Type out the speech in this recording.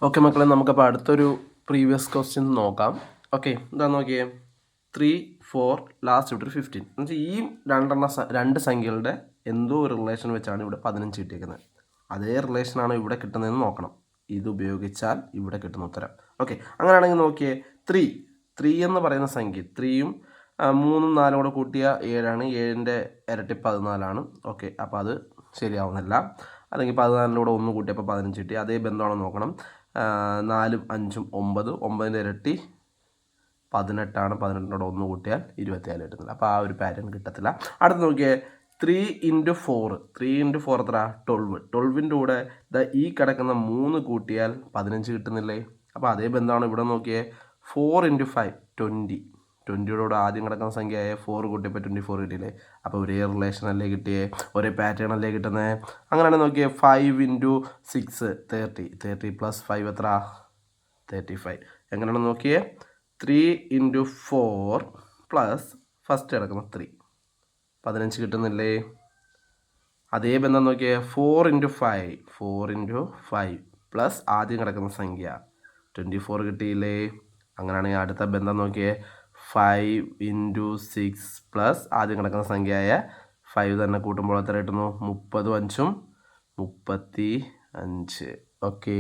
Okay മക്കളെ, നമുക്കപ്പോൾ അടുത്തൊരു പ്രീവിയസ് ക്വസ്റ്റ്യൻ നോക്കാം. ഓക്കെ, എന്താ നോക്കിയേ, 3, 4 ലാസ്റ്റ് ഇവിടെ 15 എന്നുവെച്ചാൽ ഈ രണ്ട് സംഖ്യകളുടെ എന്തോ ഒരു റിലേഷൻ വെച്ചാണ് ഇവിടെ 15 കിട്ടിയിരിക്കുന്നത്. അതേ റിലേഷനാണ് ഇവിടെ കിട്ടുന്നതെന്ന് നോക്കണം. ഇത് ഉപയോഗിച്ചാൽ ഇവിടെ കിട്ടുന്ന ഉത്തരം. ഓക്കെ, അങ്ങനെയാണെങ്കിൽ നോക്കിയേ, 3 എന്ന് പറയുന്ന സംഖ്യ 3യും 3ഉം 4ഉം കൂടെ കൂട്ടിയ 7ആണ്. 7ൻ്റെ ഇരട്ടി 14ആണ്. ഓക്കെ, അപ്പോൾ അത് ശരിയാവുന്നില്ല. അല്ലെങ്കിൽ 14ലൂടെ 1 കൂട്ടിയപ്പോൾ 15 കിട്ടി. അതേ ബന്ധമാണോ നോക്കണം. 4ഉം 5ഉം 9, 9ൻ്റെ ഇരട്ടി 18ആണ്. 18നോട് 1 കൂട്ടിയാൽ 24 കിട്ടുന്നില്ല. അപ്പോൾ ആ ഒരു പാറ്റേൺ കിട്ടത്തില്ല. അടുത്ത് നോക്കിയേ, 3 × 4 3 × 4 എത്ര? 12. 12ൻ്റെ കൂടെ ഈ കിടക്കുന്ന 3 കൂട്ടിയാൽ 15 കിട്ടുന്നില്ലേ? അപ്പോൾ അതേ ബന്ധമാണ് ഇവിടെ നോക്കിയേ. 4 × 5 20. 20യുടെ കൂടെ ആദ്യം കിടക്കുന്ന സംഖ്യയായ 4 കൂട്ടിയപ്പോൾ 24 കിട്ടിയില്ലേ? അപ്പോൾ ഒരേ റിലേഷൻ അല്ലേ കിട്ടിയേ, ഒരേ പാറ്റേൺ അല്ലേ കിട്ടുന്നത്. അങ്ങനെയാണ് നോക്കിയേ. 5 × 6 30. 30 + 5 എത്ര? 35. എങ്ങനെയാണ് നോക്കിയേ, 3 × 4 പ്ലസ് ഫസ്റ്റ് കിടക്കുന്ന 3 15 കിട്ടുന്നില്ലേ? അതേ ബന്ധം നോക്കിയേ. 4 × 5 4 × 5 പ്ലസ് ആദ്യം കിടക്കുന്ന സംഖ്യ 24 കിട്ടിയില്ലേ? അങ്ങനെയാണെങ്കിൽ അടുത്ത ബന്ധം നോക്കിയേ. 5 × 6 പ്ലസ് ആദ്യം കിടക്കുന്ന സംഖ്യയായ 5 തന്നെ കൂട്ടുമ്പോൾ എത്ര കിട്ടുന്നു? 30ഉം 5ഉം 35. ഓക്കെ.